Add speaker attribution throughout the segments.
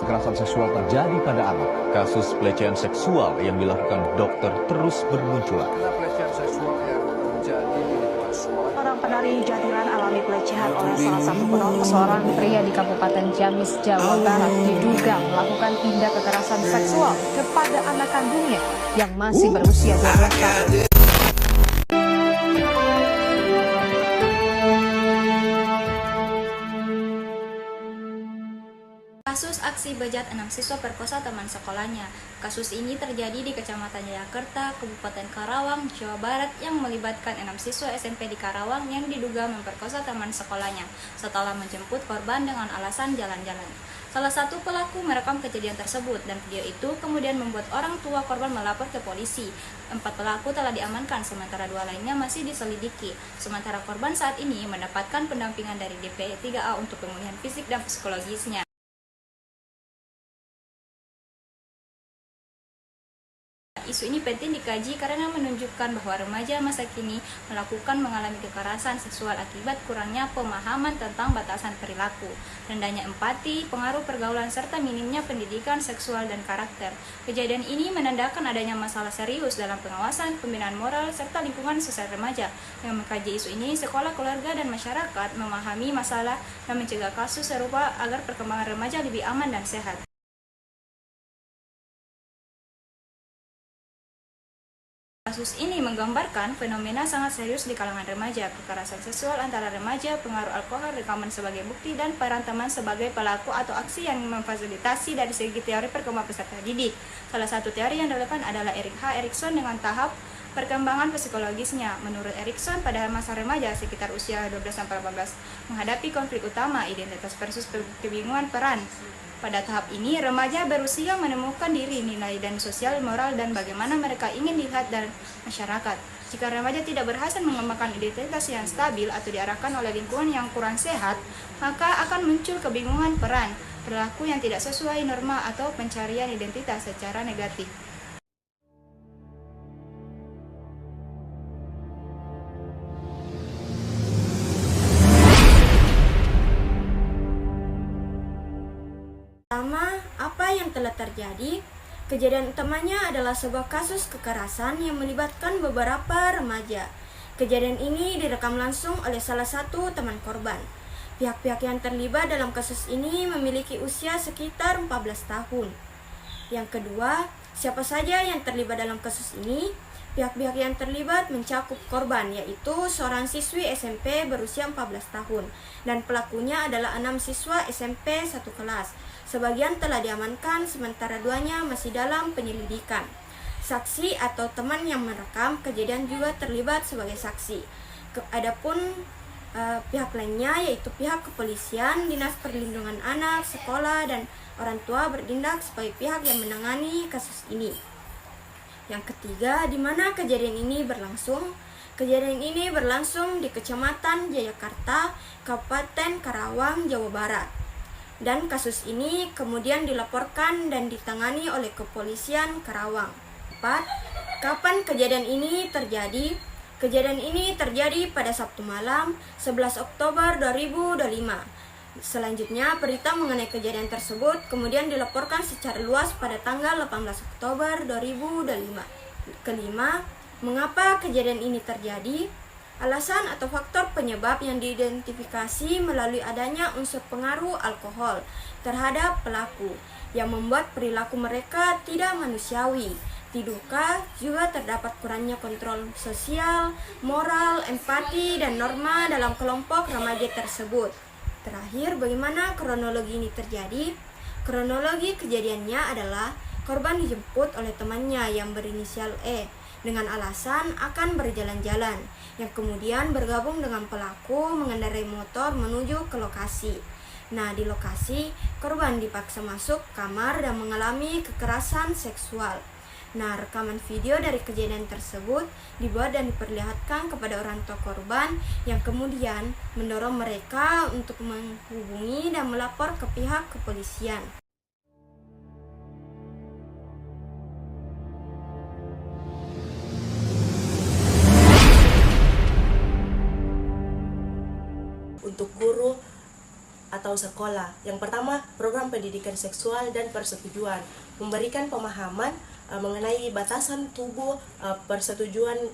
Speaker 1: kekerasan seksual terjadi pada anak. Kasus pelecehan seksual yang dilakukan dokter terus bermunculan.
Speaker 2: Pelecehan seksual yang terjadi di lingkungan sekolah.
Speaker 3: Seorang penari jadilan alami pelecehan oleh salah satu penonton.
Speaker 4: Seorang pria di Kabupaten Ciamis, Jawa Barat diduga melakukan tindak kekerasan seksual kepada anak kandungnya yang masih berusia 12 tahun.
Speaker 5: Kasus aksi bejat 6 siswa perkosa teman sekolahnya. Kasus ini terjadi di Kecamatan Jayakarta, Kabupaten Karawang, Jawa Barat yang melibatkan 6 siswa SMP di Karawang yang diduga memperkosa teman sekolahnya setelah menjemput korban dengan alasan jalan-jalan. Salah satu pelaku merekam kejadian tersebut dan video itu kemudian membuat orang tua korban melapor ke polisi. 4 pelaku telah diamankan sementara 2 lainnya masih diselidiki. Sementara korban saat ini mendapatkan pendampingan dari DP 3A untuk pemulihan fisik dan psikologisnya. Isu ini penting dikaji karena menunjukkan bahwa remaja masa kini mengalami kekerasan seksual akibat kurangnya pemahaman tentang batasan perilaku, rendahnya empati, pengaruh pergaulan, serta minimnya pendidikan seksual dan karakter. Kejadian ini menandakan adanya masalah serius dalam pengawasan, pembinaan moral, serta lingkungan sosial remaja. Dengan mengkaji isu ini, sekolah, keluarga, dan masyarakat memahami masalah dan mencegah kasus serupa agar perkembangan remaja lebih aman dan sehat. Kasus ini menggambarkan fenomena sangat serius di kalangan remaja, kekerasan seksual antara remaja, pengaruh alkohol, rekaman sebagai bukti, dan peran teman sebagai pelaku atau aksi yang memfasilitasi dari segi teori perkembangan peserta didik. Salah satu teori yang relevan adalah Erik H. Erikson dengan tahap perkembangan psikologisnya. Menurut Erikson, pada masa remaja sekitar usia 12-18 menghadapi konflik utama identitas versus kebingungan peran. Pada tahap ini, remaja berusia menemukan diri, nilai dan sosial, moral, dan bagaimana mereka ingin dilihat dan masyarakat. Jika remaja tidak berhasil mengembangkan identitas yang stabil atau diarahkan oleh lingkungan yang kurang sehat, maka akan muncul kebingungan peran, perilaku yang tidak sesuai norma, atau pencarian identitas secara negatif.
Speaker 6: Pertama, apa yang telah terjadi? Kejadian utamanya adalah sebuah kasus kekerasan yang melibatkan beberapa remaja. Kejadian ini direkam langsung oleh salah satu teman korban. Pihak-pihak yang terlibat dalam kasus ini memiliki usia sekitar 14 tahun. Yang kedua, siapa saja yang terlibat dalam kasus ini? Pihak-pihak yang terlibat mencakup korban, yaitu seorang siswi SMP berusia 14 tahun, dan pelakunya adalah 6 siswa SMP satu kelas. Sebagian telah diamankan, sementara 2-nya masih dalam penyelidikan. Saksi atau teman yang merekam kejadian juga terlibat sebagai saksi. Adapun pihak lainnya, yaitu pihak kepolisian, dinas perlindungan anak, sekolah, dan orang tua bertindak sebagai pihak yang menangani kasus ini. Yang ketiga, di mana kejadian ini berlangsung? Kejadian ini berlangsung di Kecamatan Jayakarta, Kabupaten Karawang, Jawa Barat. Dan kasus ini kemudian dilaporkan dan ditangani oleh Kepolisian Karawang. 4. Kapan kejadian ini terjadi? Kejadian ini terjadi pada Sabtu malam 11 Oktober 2025. Selanjutnya, berita mengenai kejadian tersebut kemudian dilaporkan secara luas pada tanggal 18 Oktober 2025. Kelima, mengapa kejadian ini terjadi? Alasan atau faktor penyebab yang diidentifikasi melalui adanya unsur pengaruh alkohol terhadap pelaku yang membuat perilaku mereka tidak manusiawi. Diduga juga terdapat kurangnya kontrol sosial, moral, empati, dan norma dalam kelompok remaja tersebut. Terakhir, bagaimana kronologi ini terjadi? Kronologi kejadiannya adalah korban dijemput oleh temannya yang berinisial E dengan alasan akan berjalan-jalan, yang kemudian bergabung dengan pelaku mengendarai motor menuju ke lokasi. Nah, di lokasi, korban dipaksa masuk kamar dan mengalami kekerasan seksual. Nah, rekaman video dari kejadian tersebut dibuat dan diperlihatkan kepada orang tua korban yang kemudian mendorong mereka untuk menghubungi dan melapor ke pihak kepolisian.
Speaker 7: Untuk guru atau sekolah. Yang pertama, program pendidikan seksual dan persetujuan, memberikan pemahaman mengenai batasan tubuh, persetujuan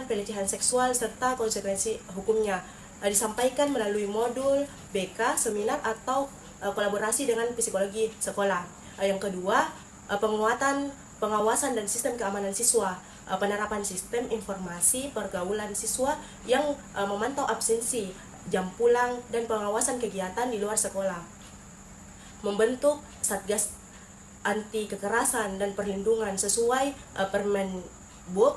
Speaker 7: pelecehan seksual serta konsekuensi hukumnya. Disampaikan melalui modul BK, seminar atau kolaborasi dengan psikologi sekolah. Yang kedua, penguatan pengawasan dan sistem keamanan siswa, penerapan sistem informasi pergaulan siswa yang memantau absensi, jam pulang, dan pengawasan kegiatan di luar sekolah. Membentuk Satgas Anti Kekerasan dan Perlindungan sesuai Permenbuk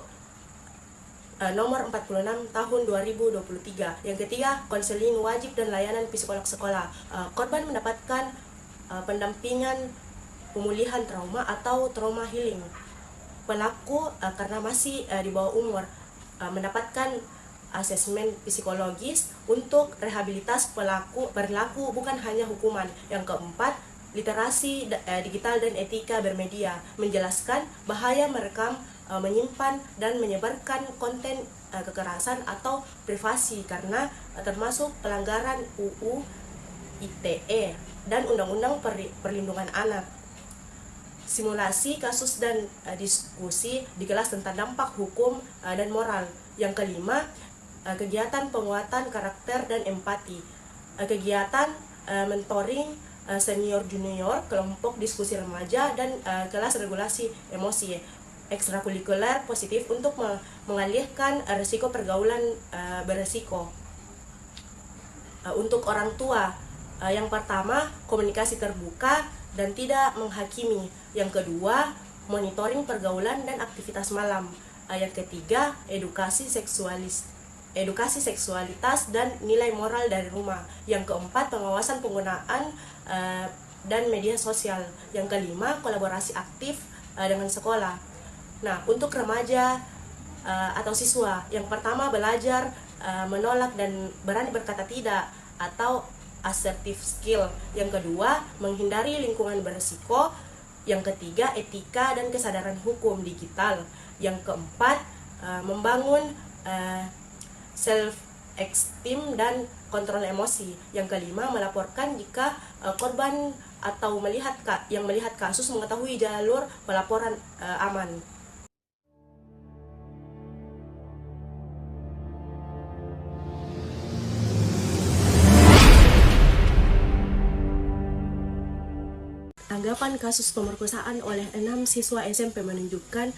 Speaker 7: nomor 46 tahun 2023. Yang ketiga, konseling wajib dan layanan psikolog sekolah. Korban mendapatkan pendampingan pemulihan trauma atau trauma healing. Pelaku karena masih di bawah umur mendapatkan asesmen psikologis untuk rehabilitas perilaku bukan hanya hukuman. Yang keempat, literasi digital dan etika bermedia, menjelaskan bahaya merekam, menyimpan dan menyebarkan konten kekerasan atau privasi karena termasuk pelanggaran UU ITE dan Undang-Undang Perlindungan Anak. Simulasi kasus dan diskusi di kelas tentang dampak hukum dan moral. Yang kelima, kegiatan penguatan karakter dan empati, kegiatan mentoring senior junior, kelompok diskusi remaja, dan kelas regulasi emosi ekstrakurikuler positif untuk mengalihkan risiko pergaulan beresiko. Untuk orang tua, yang pertama, komunikasi terbuka dan tidak menghakimi. Yang kedua, monitoring pergaulan dan aktivitas malam. Yang ketiga, edukasi seksualitas dan nilai moral dari rumah. Yang keempat, pengawasan penggunaan dan media sosial. Yang kelima, kolaborasi aktif dengan sekolah. Nah, untuk remaja atau siswa, yang pertama, belajar menolak dan berani berkata tidak atau assertive skill. Yang kedua, menghindari lingkungan berisiko. Yang ketiga, etika dan kesadaran hukum digital. Yang keempat, membangun self-esteem dan kontrol emosi. Yang kelima, melaporkan jika korban atau melihat kasus mengetahui jalur pelaporan aman. Tanggapan kasus pemerkosaan oleh 6 siswa SMP menunjukkan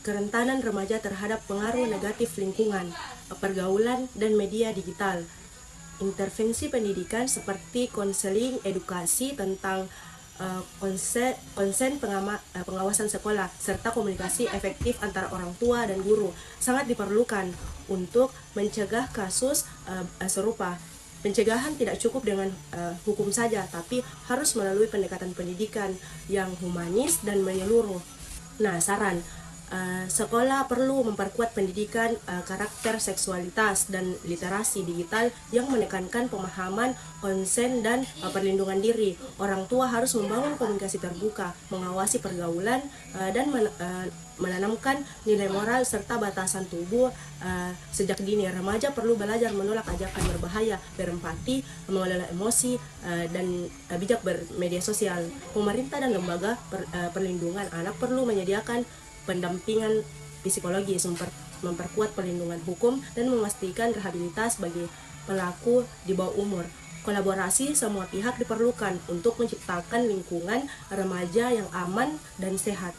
Speaker 7: kerentanan remaja terhadap pengaruh negatif lingkungan, pergaulan, dan media digital. Intervensi pendidikan seperti konseling edukasi tentang konsen pengawasan sekolah, serta komunikasi efektif antara orang tua dan guru sangat diperlukan untuk mencegah kasus serupa. Pencegahan tidak cukup dengan hukum saja, tapi harus melalui pendekatan pendidikan yang humanis dan menyeluruh. Nah, saran, sekolah perlu memperkuat pendidikan karakter seksualitas dan literasi digital yang menekankan pemahaman konsen dan perlindungan diri. Orang tua harus membangun komunikasi terbuka, mengawasi pergaulan dan menanamkan nilai moral serta batasan tubuh sejak dini. Remaja perlu belajar menolak ajakan berbahaya, berempati, mengelola emosi, dan bijak bermedia sosial. Pemerintah dan lembaga perlindungan anak perlu menyediakan pendampingan psikologis, memperkuat perlindungan hukum, dan memastikan rehabilitas bagi pelaku di bawah umur. Kolaborasi semua pihak diperlukan untuk menciptakan lingkungan remaja yang aman dan sehat.